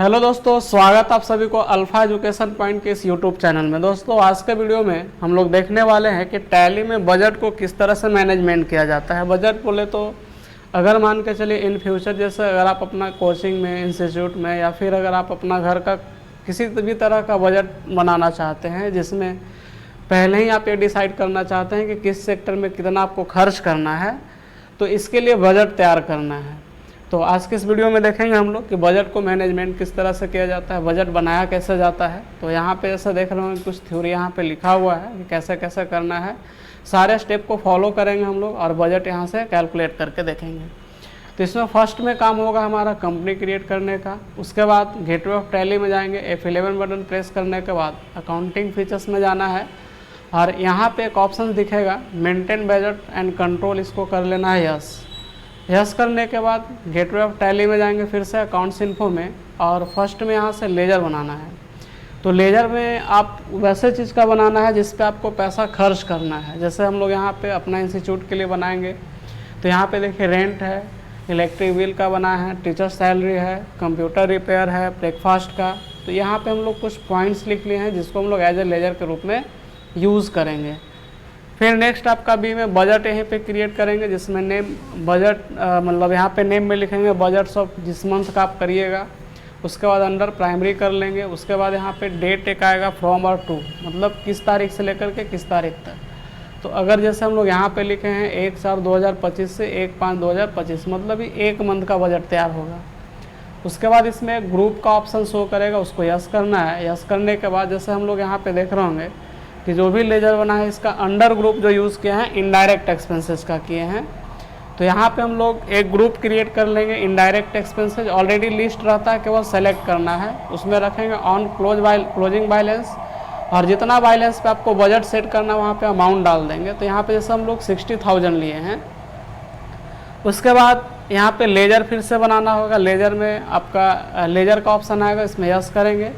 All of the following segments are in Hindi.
हेलो दोस्तों, स्वागत आप सभी को अल्फा एजुकेशन पॉइंट के इस यूट्यूब चैनल में। दोस्तों आज के वीडियो में हम लोग देखने वाले हैं कि टैली में बजट को किस तरह से मैनेजमेंट किया जाता है। बजट बोले तो अगर मान के चलिए इन फ्यूचर जैसे अगर आप अपना कोचिंग में, इंस्टीट्यूट में या फिर अगर आप अपना घर का किसी भी तरह का बजट बनाना चाहते हैं, जिसमें पहले ही आप ये डिसाइड करना चाहते हैं कि किस सेक्टर में कितना आपको खर्च करना है, तो इसके लिए बजट तैयार करना है। तो आज के इस वीडियो में देखेंगे हम लोग कि बजट को मैनेजमेंट किस तरह से किया जाता है, बजट बनाया कैसे जाता है। तो यहाँ पे जैसा देख रहे होंगे कुछ थ्योरी यहाँ पे लिखा हुआ है कि कैसे कैसे करना है। सारे स्टेप को फॉलो करेंगे हम लोग और बजट यहाँ से कैलकुलेट करके देखेंगे। तो इसमें फर्स्ट में काम होगा हमारा कंपनी क्रिएट करने का। उसके बाद गेटवे ऑफ टैली में जाएंगे, F11 बटन प्रेस करने के बाद अकाउंटिंग फीचर्स में जाना है और यहाँ पे एक ऑप्शन दिखेगा मेंटेन बजट एंड कंट्रोल, इसको कर लेना है यस करने के बाद गेटवे ऑफ टैली में जाएंगे, फिर से अकाउंट्स इन्फो में और फर्स्ट में यहाँ से लेजर बनाना है। तो लेजर में आप वैसे चीज़ का बनाना है जिस पे आपको पैसा खर्च करना है। जैसे हम लोग यहाँ पे अपना इंस्टीट्यूट के लिए बनाएंगे तो यहाँ पे देखिए रेंट है, इलेक्ट्रिक बिल का बना है, टीचर सैलरी है, कंप्यूटर रिपेयर है, ब्रेकफास्ट का। तो यहाँ पर हम लोग कुछ पॉइंट्स लिख लिए हैं जिसको हम लोग एज ए लेजर के रूप में यूज़ करेंगे। फिर नेक्स्ट आपका बी में बजट यहीं पे क्रिएट करेंगे, जिसमें नेम बजट मतलब यहाँ पे नेम में लिखेंगे बजट्स ऑफ जिस मंथ का आप करिएगा। उसके बाद अंडर प्राइमरी कर लेंगे। उसके बाद यहाँ पे डेट एक आएगा फ्रॉम और टू, मतलब किस तारीख से लेकर के किस तारीख तक। तो अगर जैसे हम लोग यहाँ पे लिखे हैं 1/4/2025 से 1/5/2025, मतलब ही एक मंथ का बजट तैयार होगा। उसके बाद इसमें ग्रुप का ऑप्शन शो करेगा, उसको यस करना है। यस करने के बाद जैसे हम लोग यहाँ पे देख रहे होंगे कि जो भी लेजर बना है इसका अंडर ग्रुप जो यूज़ किया है इनडायरेक्ट एक्सपेंसेस का किए हैं। तो यहाँ पे हम लोग एक ग्रुप क्रिएट कर लेंगे इनडायरेक्ट एक्सपेंसेस। ऑलरेडी लिस्ट रहता है, केवल सेलेक्ट करना है। उसमें रखेंगे ऑन क्लोजिंग बैलेंस और जितना बैलेंस पे आपको बजट सेट करना है वहाँ पे अमाउंट डाल देंगे। तो यहाँ पे जैसे हम लोग 60,000 लिए हैं। उसके बाद यहाँ पे लेजर फिर से बनाना होगा। लेजर में आपका लेजर का ऑप्शन आएगा, इसमें यस करेंगे।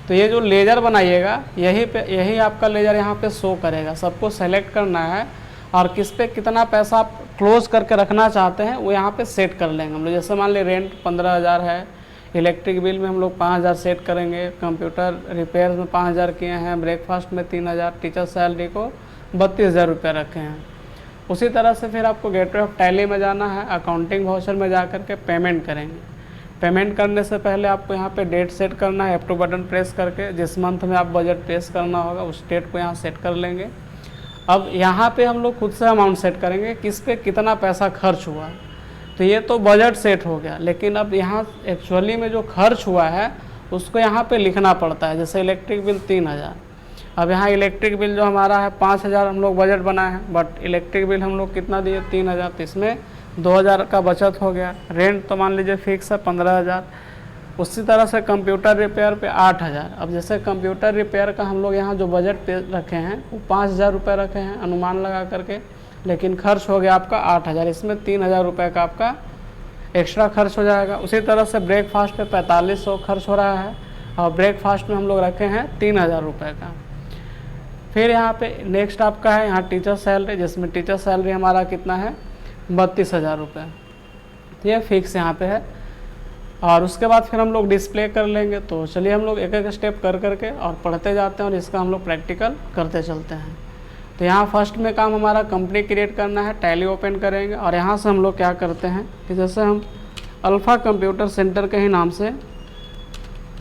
तो ये जो लेजर बनाइएगा यही आपका लेजर यहाँ पे शो करेगा। सबको सेलेक्ट करना है और किस पे कितना पैसा आप क्लोज करके रखना चाहते हैं वो यहाँ पे सेट कर लेंगे हम लोग। जैसे मान ली रेंट 15,000 है, इलेक्ट्रिक बिल में हम लोग 5,000 सेट करेंगे, कंप्यूटर रिपेयर में 5,000 किए हैं, ब्रेकफास्ट में 3,000, टीचर सैलरी को 32,000 रुपये रखे हैं। उसी तरह से फिर आपको गेटवे ऑफ टैली में जाना है, अकाउंटिंग वाउचर में जा कर के पेमेंट करेंगे। पेमेंट करने से पहले आपको यहाँ पे डेट सेट करना है, F2 बटन प्रेस करके जिस मंथ में आप बजट पेश करना होगा उस डेट को यहाँ सेट कर लेंगे। अब यहाँ पे हम लोग खुद से अमाउंट सेट करेंगे किस पे कितना पैसा खर्च हुआ। तो ये तो बजट सेट हो गया, लेकिन अब यहाँ एक्चुअली में जो खर्च हुआ है उसको यहाँ पे लिखना पड़ता है। जैसे इलेक्ट्रिक बिल 3,000, अब यहाँ इलेक्ट्रिक बिल जो हमारा है 5,000 हम लोग बजट बनाए हैं, बट इलेक्ट्रिक बिल हम लोग कितना दिए 3,000, तो इसमें 2,000 का बचत हो गया। रेंट तो मान लीजिए फिक्स है 15,000। उसी तरह से कंप्यूटर रिपेयर पे 8,000। अब जैसे कंप्यूटर रिपेयर का हम लोग यहाँ जो बजट पे रखे हैं वो 5,000 रुपये रखे हैं अनुमान लगा करके, लेकिन खर्च हो गया आपका 8,000। इसमें 3,000 रुपये का आपका एक्स्ट्रा खर्च हो जाएगा। उसी तरह से ब्रेकफास्ट पे 4,500 खर्च हो रहा है और ब्रेकफास्ट में हम लोग रखे हैं 3,000 रुपये का। फिर यहाँ पे नेक्स्ट आपका है यहाँ टीचर सैलरी, जिसमें टीचर सैलरी हमारा कितना है 32,000 रुपये। तो ये फिक्स यहाँ पे है। और उसके बाद फिर हम लोग डिस्प्ले कर लेंगे। तो चलिए हम लोग एक एक स्टेप कर करके और पढ़ते जाते हैं और इसका हम लोग प्रैक्टिकल करते चलते हैं। तो यहाँ फर्स्ट में काम हमारा कंपनी क्रिएट करना है, टैली ओपन करेंगे और यहाँ से हम लोग क्या करते हैं कि जैसे हम अल्फ़ा कंप्यूटर सेंटर के ही नाम से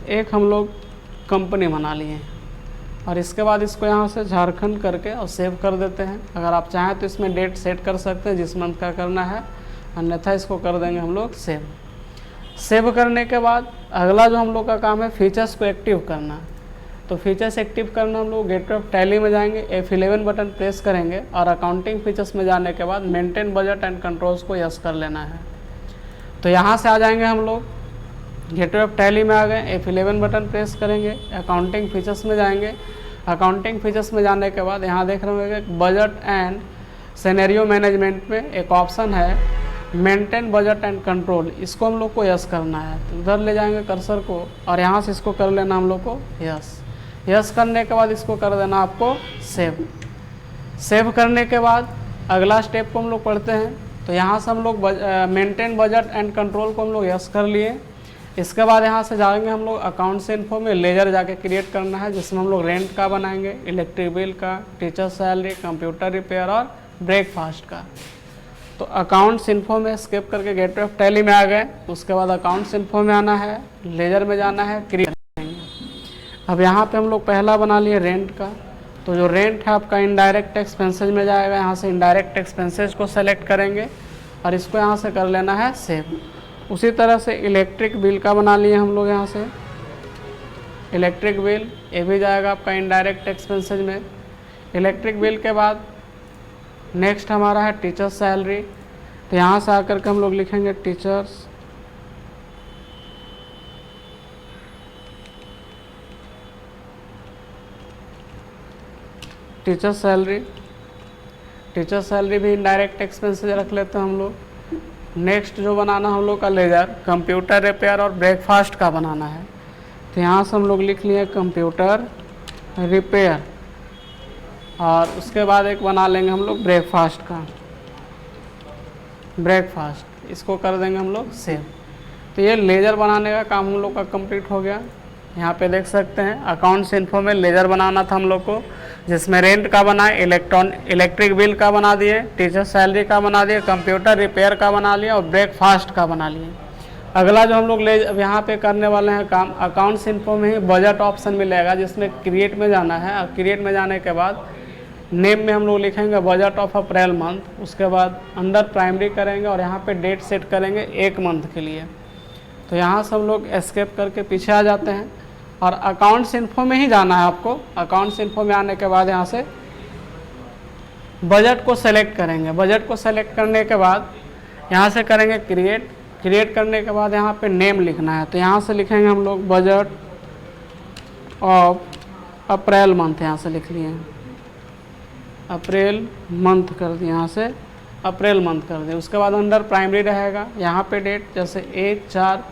एक हम लोग कंपनी बना लिए और इसके बाद इसको यहाँ से झारखंड करके और सेव कर देते हैं। अगर आप चाहें तो इसमें डेट सेट कर सकते हैं जिस मंथ का करना है, अन्यथा इसको कर देंगे हम लोग सेव। सेव करने के बाद अगला जो हम लोग का काम है फीचर्स को एक्टिव करना। तो फीचर्स एक्टिव करना हम लोग गेटवे ऑफ टैली में जाएंगे, F11 बटन प्रेस करेंगे और अकाउंटिंग फीचर्स में जाने के बाद मेंटेन बजट एंड कंट्रोल्स को यस कर लेना है। तो यहाँ से आ जाएंगे हम लोग गेटवे ऑफ टैली में आ गए, F11 बटन प्रेस करेंगे, अकाउंटिंग फीचर्स में जाएंगे। अकाउंटिंग फीचर्स में जाने के बाद यहाँ देख रहे होंगे बजट एंड सिनेरियो मैनेजमेंट में एक ऑप्शन है मेंटेन बजट एंड कंट्रोल, इसको हम लोग को यस करना है। तो उधर ले जाएंगे कर्सर को और यहाँ से इसको कर लेना हम लोग को यस। यस करने के बाद इसको कर देना आपको सेव। सेव करने के बाद अगला स्टेप को हम लोग पढ़ते हैं। तो यहाँ से हम लोग मेंटेन बजट एंड कंट्रोल को हम लोग यस कर लिए। इसके बाद यहाँ से जाएंगे हम लोग अकाउंट से इन्फो में, लेजर जाके क्रिएट करना है जिसमें हम लोग रेंट का बनाएंगे, इलेक्ट्रिक बिल का, टीचर सैलरी, कंप्यूटर रिपेयर और ब्रेकफास्ट का। तो अकाउंट्स इन्फो में स्किप करके गेटवे ऑफ टैली में आ गए। उसके बाद अकाउंट्स इन्फो में आना है, लेजर में जाना है, क्रिएट करेंगे। अब यहाँ पे हम लोग पहला बना लिए रेंट का। तो जो रेंट है आपका इनडायरेक्ट एक्सपेंसेस में जाएगा, यहाँ से इनडायरेक्ट एक्सपेंसेस को सेलेक्ट करेंगे और इसको यहाँ से कर लेना है सेव। उसी तरह से इलेक्ट्रिक बिल का बना लिए हम लोग, यहाँ से इलेक्ट्रिक बिल, ये भी जाएगा आपका इनडायरेक्ट एक्सपेंसेस में। इलेक्ट्रिक बिल के बाद नेक्स्ट हमारा है टीचर सैलरी। तो यहाँ से आकर के हम लोग लिखेंगे teachers teacher salary. Teacher salary भी इनडायरेक्ट एक्सपेंसेस रख लेते हैं हम लोग। नेक्स्ट जो बनाना हम लोग का लेजर कंप्यूटर रिपेयर और ब्रेकफास्ट का बनाना है। तो यहाँ से हम लोग लिख लिए कंप्यूटर रिपेयर और उसके बाद एक बना लेंगे हम लोग ब्रेकफास्ट का, ब्रेकफास्ट, इसको कर देंगे हम लोग सेव। तो ये लेजर बनाने का काम हम लोग का कंप्लीट हो गया। यहाँ पे देख सकते हैं अकाउंट्स इन्फो में लेजर बनाना था हम लोग को, जिसमें रेंट का बनाए, इलेक्ट्रिक बिल का बना दिए, टीचर सैलरी का बना दिए, कंप्यूटर रिपेयर का बना लिया और ब्रेकफास्ट का बना लिए। अगला जो हम लोग यहाँ पे करने वाले हैं काम, अकाउंट्स इन्फो में ही बजट ऑप्शन मिलेगा जिसमें क्रिएट में जाना है। और क्रिएट में जाने के बाद नेम में हम लोग लिखेंगे बजट ऑफ अप्रैल मंथ। उसके बाद अंडर प्राइमरी करेंगे और यहाँ पे डेट सेट करेंगे 1 मंथ के लिए। तो यहाँ से हम लोग एस्केप करके पीछे आ जाते हैं और अकाउंट्स इन्फो में ही जाना है आपको। अकाउंट्स इन्फो में आने के बाद यहाँ से बजट को सेलेक्ट करेंगे। बजट को सेलेक्ट करने के बाद यहाँ से करेंगे क्रिएट। क्रिएट करने के बाद यहाँ पे नेम लिखना है। तो यहाँ से लिखेंगे हम लोग बजट ऑफ अप्रैल मंथ, यहाँ से लिख लिए अप्रैल मंथ कर दिए, यहाँ से अप्रैल मंथ कर दिए। उसके बाद अंडर प्राइमरी रहेगा, यहाँ पे डेट जैसे 1/4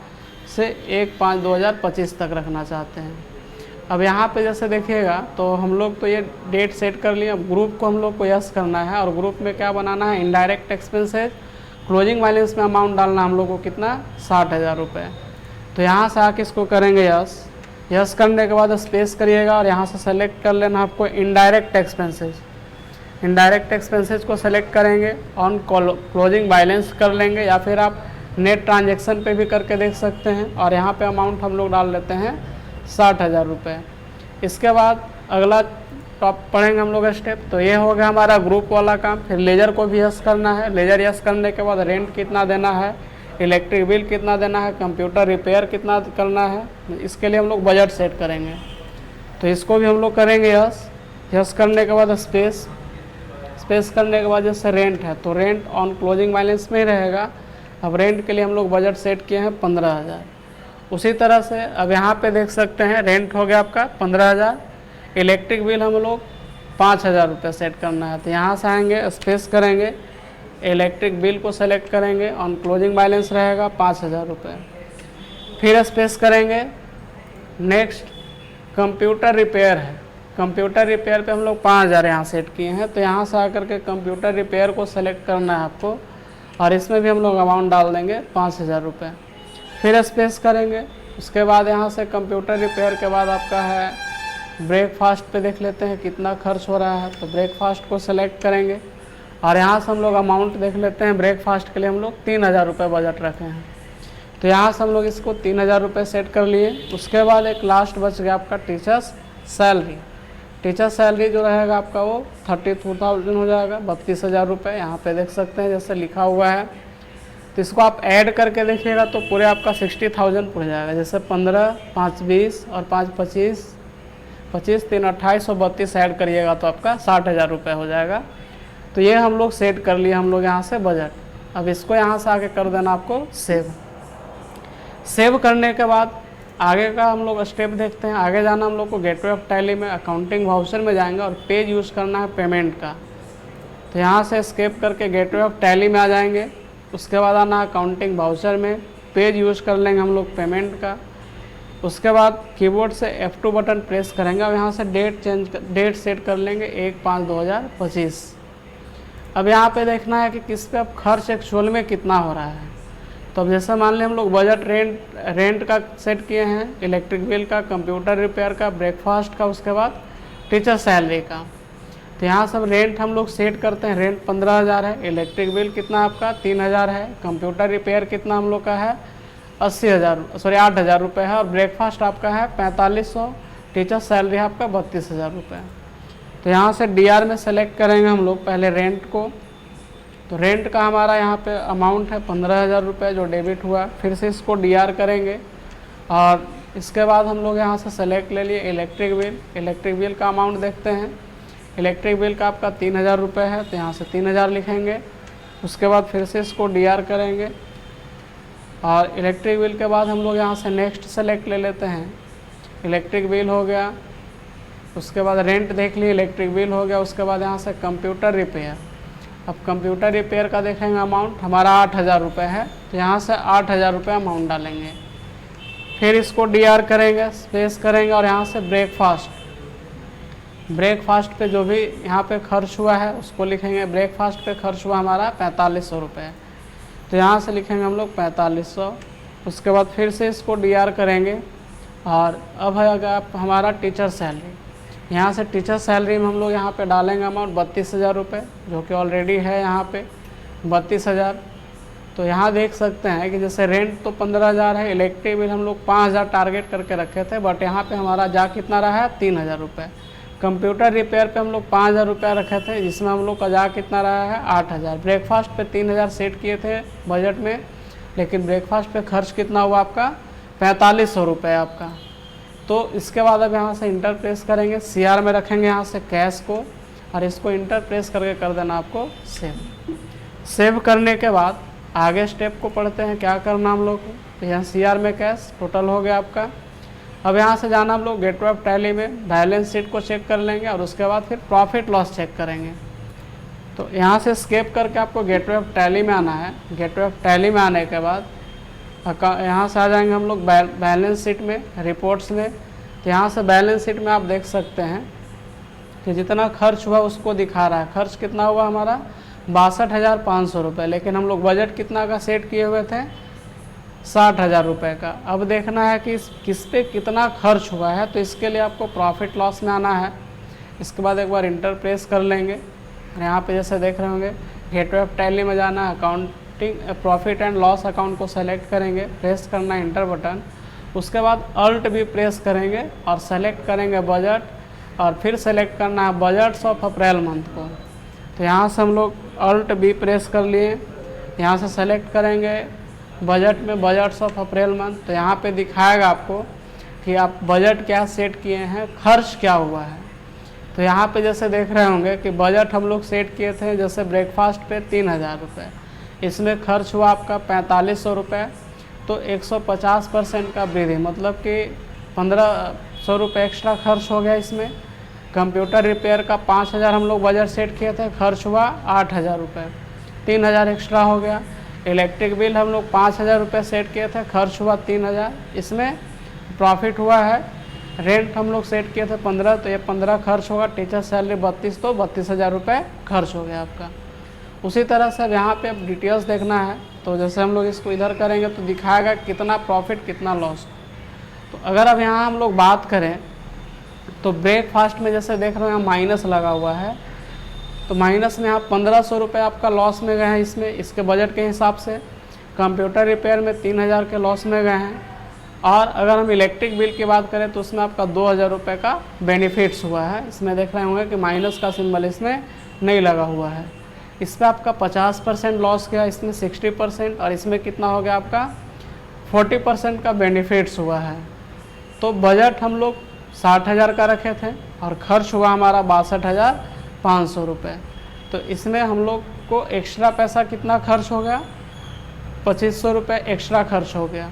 से 1/5/2025 तक रखना चाहते हैं। अब यहाँ पे जैसे देखिएगा तो हम लोग तो ये डेट सेट कर लिए। अब ग्रुप को हम लोग को यस करना है और ग्रुप में क्या बनाना है, इनडायरेक्ट एक्सपेंसेस, क्लोजिंग बैलेंस में अमाउंट डालना हम लोग को कितना, 60,000 रुपये। तो यहाँ से आके इसको करेंगे यस। यस करने के बाद स्पेस करिएगा और यहाँ से सेलेक्ट कर लेना आपको इनडायरेक्ट एक्सपेंसेस। इनडायरेक्ट एक्सपेंसेस को सेलेक्ट करेंगे, ऑन क्लोजिंग बैलेंस कर लेंगे या फिर आप नेट ट्रांजैक्शन पे भी करके देख सकते हैं। और यहाँ पे अमाउंट हम लोग डाल लेते हैं 60,000 रुपये। इसके बाद अगला टॉप पढ़ेंगे हम लोग स्टेप। तो ये हो गया हमारा ग्रुप वाला काम। फिर लेजर को भी यस करना है। लेजर यस करने के बाद रेंट कितना देना है, इलेक्ट्रिक बिल कितना देना है, कंप्यूटर रिपेयर कितना करना है, इसके लिए हम लोग बजट सेट करेंगे। तो इसको भी हम लोग करेंगे यस। यस करने के बाद स्पेस करने के बाद जैसे रेंट है तो रेंट ऑन क्लोजिंग बैलेंस में ही रहेगा। अब रेंट के लिए हम लोग बजट सेट किए हैं 15,000। उसी तरह से अब यहाँ पे देख सकते हैं रेंट हो गया आपका 15,000। इलेक्ट्रिक बिल हम लोग 5,000 रुपये सेट करना है। तो यहाँ से आएंगे, स्पेस करेंगे, इलेक्ट्रिक बिल को सेलेक्ट करेंगे, ऑन क्लोजिंग बैलेंस रहेगा 5,000 रुपये। फिर स्पेस करेंगे। नेक्स्ट कंप्यूटर रिपेयर है। कंप्यूटर रिपेयर पे हम लोग 5,000 यहाँ सेट किए हैं। तो यहाँ से आकर के कंप्यूटर रिपेयर को सेलेक्ट करना है आपको और इसमें भी हम लोग अमाउंट डाल देंगे 5,000 रुपये। फिर स्पेस करेंगे। उसके बाद यहाँ से कंप्यूटर रिपेयर के बाद आपका है ब्रेकफास्ट पे देख लेते हैं कितना खर्च हो रहा है। तो ब्रेकफास्ट को सेलेक्ट करेंगे और यहाँ से हम लोग अमाउंट देख लेते हैं। ब्रेकफास्ट के लिए हम लोग 3,000 रुपये बजट रखे हैं। तो यहाँ से हम लोग इसको 3,000 रुपये सेट कर लिए। उसके बाद एक लास्ट बच गया आपका टीचर्स सैलरी। टीचर सैलरी जो रहेगा आपका वो 32,000 हो जाएगा, 32,000 रुपये। यहाँ पे देख सकते हैं जैसे लिखा हुआ है। तो इसको आप ऐड करके देखिएगा तो पूरे आपका 60,000 पड़ जाएगा। जैसे 15, 5, 20 और 5, 25, 25, 3, 28 और 32 ऐड करिएगा तो आपका 60,000 रुपये हो जाएगा। तो ये हम लोग सेट कर लिए हम लोग यहाँ से बजट। अब इसको यहाँ से आके कर देना आपको सेव। सेव करने के बाद आगे का हम लोग स्टेप देखते हैं। आगे जाना हम लोग को गेटवे ऑफ टैली में अकाउंटिंग वाउचर में जाएंगे और पेज यूज़ करना है पेमेंट का। तो यहाँ से स्केप करके गेटवे ऑफ टैली में आ जाएंगे। उसके बाद आना अकाउंटिंग वाउचर में, पेज यूज़ कर लेंगे हम लोग पेमेंट का। उसके बाद कीबोर्ड से F2 बटन प्रेस करेंगे और यहाँ से डेट सेट कर लेंगे 1/5/2025। अब यहाँ पे देखना है कि किस पे अब खर्च एक्चुअल में कितना हो रहा है। तो अब जैसे मान लें हम लोग बजट रेंट का सेट किए हैं, इलेक्ट्रिक बिल का, कंप्यूटर रिपेयर का, ब्रेकफास्ट का, उसके बाद टीचर सैलरी का। तो यहाँ सब रेंट हम लोग सेट करते हैं। रेंट 15,000 है, इलेक्ट्रिक बिल कितना आपका 3,000 है, कंप्यूटर रिपेयर कितना हम लोग का है 8,000 रुपये है, और ब्रेकफास्ट आपका है 4500, टीचर सैलरी है आपका 32,000 रुपये। तो यहाँ से डीआर में सेलेक्ट करेंगे हम लोग पहले रेंट को। तो रेंट का हमारा यहाँ पे अमाउंट है 15,000 रुपये जो डेबिट हुआ। फिर से इसको डीआर करेंगे और इसके बाद हम लोग यहाँ से सेलेक्ट ले लिए इलेक्ट्रिक बिल। इलेक्ट्रिक बिल का अमाउंट देखते हैं। इलेक्ट्रिक बिल का आपका 3,000 रुपये है, तो यहाँ से 3,000 लिखेंगे। उसके बाद फिर से इसको डीआर करेंगे और इलेक्ट्रिक बिल के बाद हम लोग यहाँ से नेक्स्ट सेलेक्ट ले लेते हैं। इलेक्ट्रिक बिल हो गया, उसके बाद रेंट देख लिए, इलेक्ट्रिक बिल हो गया, उसके बाद यहाँ से कंप्यूटर रिपेयर। अब कंप्यूटर रिपेयर का देखेंगे अमाउंट हमारा 8,000 रुपये है, तो यहाँ से 8,000 रुपये अमाउंट डालेंगे। फिर इसको डीआर करेंगे, स्पेस करेंगे और यहाँ से ब्रेकफास्ट पे जो भी यहाँ पे खर्च हुआ है उसको लिखेंगे। ब्रेकफास्ट पे खर्च हुआ हमारा 4500 रुपये, तो यहाँ से लिखेंगे हम लोग 4500। उसके बाद फिर से इसको डीआर करेंगे और अब है अगर हमारा टीचर सैलरी। यहाँ से टीचर सैलरी में हम लोग यहाँ पे डालेंगे अमाउंट 32,000 रुपये, जो कि ऑलरेडी है यहाँ पे 32,000। तो यहाँ देख सकते हैं कि जैसे रेंट तो 15,000 है, इलेक्ट्रिक बिल हम लोग 5,000 टारगेट करके रखे थे, बट यहाँ पे हमारा जा कितना रहा है 3,000 रुपये। कंप्यूटर रिपेयर पे हम लोग 5,000 रुपया रखे थे, जिसमें हम लोग का जा कितना रहा है 8,000। ब्रेकफास्ट पे 3,000 सेट किए थे बजट में, लेकिन ब्रेकफास्ट पे खर्च कितना हुआ आपका 4500 रुपये आपका। तो इसके बाद अब यहाँ से इंटर प्रेस करेंगे, सीआर में रखेंगे यहाँ से कैश को, और इसको इंटर प्रेस करके कर देना आपको सेव। सेव करने के बाद आगे स्टेप को पढ़ते हैं क्या करना हम लोग को। तो यहाँ सीआर में कैश टोटल हो गया आपका। अब यहाँ से जाना हम लोग गेटवे ऑफ टैली में, बैलेंस शीट को चेक कर लेंगे और उसके बाद फिर प्रॉफिट लॉस चेक करेंगे। तो यहाँ से स्केप करके आपको गेटवे ऑफ टैली में आना है। गेटवे ऑफ टैली में आने के बाद यहाँ से आ जाएंगे हम लोग बैलेंस शीट में, रिपोर्ट्स में। तो यहाँ से बैलेंस शीट में आप देख सकते हैं कि जितना खर्च हुआ उसको दिखा रहा है। खर्च कितना हुआ हमारा 62,500 रुपये, लेकिन हम लोग बजट कितना का सेट किए हुए थे 60,000 रुपये का। अब देखना है कि किस पे कितना खर्च हुआ है, तो इसके लिए आपको प्रॉफिट लॉस में आना है। इसके बाद एक बार इंटर प्रेस कर लेंगे। यहाँ पे जैसे देख रहे होंगे गेटवे ऑफ टैली में जाना है, accounting profit and loss account को सेलेक्ट करेंगे, प्रेस करना है इंटर बटन। उसके बाद अल्ट भी प्रेस करेंगे और सेलेक्ट करेंगे बजट, और फिर सेलेक्ट करना है बजट्स ऑफ अप्रैल मंथ को। तो यहाँ से हम लोग अल्ट भी प्रेस कर लिए, यहाँ से सेलेक्ट करेंगे बजट में बजट्स ऑफ अप्रैल मंथ। तो यहाँ पे दिखाएगा आपको कि आप बजट क्या सेट किए हैं, खर्च क्या हुआ है। तो यहाँ पे जैसे देख रहे होंगे कि बजट हम लोग सेट किए थे जैसे ब्रेकफास्ट पे 3,000 रुपये, इसमें खर्च हुआ आपका 4500 रुपये। तो 150% का वृद्धि, मतलब कि 1,500 रुपये एक्स्ट्रा खर्च हो गया इसमें। कंप्यूटर रिपेयर का 5,000 हम लोग बजट सेट किए थे, खर्च हुआ 8,000 रुपये, 3,000 एक्स्ट्रा हो गया। इलेक्ट्रिक बिल हम लोग 5,000 रुपये सेट किए थे, खर्च हुआ 3,000, इसमें प्रॉफिट हुआ है। रेंट हम लोग सेट किए थे 15, तो ये 15 खर्च होगा। टीचर सैलरी 32, तो 32,000 रुपये खर्च हो गया आपका। उसी तरह से अब यहाँ पे अब डिटेल्स देखना है। तो जैसे हम लोग इसको इधर करेंगे तो दिखाएगा कितना प्रॉफिट कितना लॉस। तो अगर अब यहाँ हम लोग बात करें तो ब्रेकफास्ट में जैसे देख रहे हैं माइनस लगा हुआ है, तो माइनस में आप 1,500 रुपये आपका लॉस में गए हैं इसमें, इसके बजट के हिसाब से। कंप्यूटर रिपेयर में 3,000 के लॉस में गए हैं। और अगर हम इलेक्ट्रिक बिल की बात करें तो उसमें आपका 2,000 रुपये का बेनिफिट्स हुआ है। इसमें देख रहे होंगे कि माइनस का सिंबल इसमें नहीं लगा हुआ है। इस पर आपका 50% लॉस गया, इसमें 60%, और इसमें कितना हो गया आपका 40% का बेनिफिट्स हुआ है। तो बजट हम लोग 60,000 का रखे थे और खर्च हुआ हमारा 62,500 रुपये। तो इसमें हम लोग को एक्स्ट्रा पैसा कितना खर्च हो गया 2,500 रुपये एक्स्ट्रा खर्च हो गया।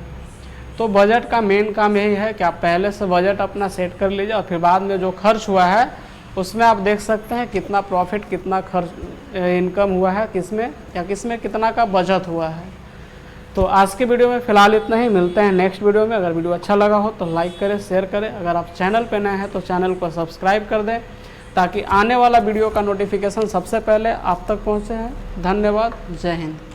तो बजट का मेन काम यही है कि आप पहले से बजट अपना सेट कर लीजिए और फिर बाद में जो खर्च हुआ है उसमें आप देख सकते हैं कितना प्रॉफिट कितना खर्च इनकम हुआ है, किसमें या किसमें कितना का बचत हुआ है। तो आज के वीडियो में फ़िलहाल इतना ही, मिलते हैं नेक्स्ट वीडियो में। अगर वीडियो अच्छा लगा हो तो लाइक करें, शेयर करें। अगर आप चैनल पर नए हैं तो चैनल को सब्सक्राइब कर दें ताकि आने वाला वीडियो का नोटिफिकेशन सबसे पहले आप तक पहुँचे। धन्यवाद, जय हिंद।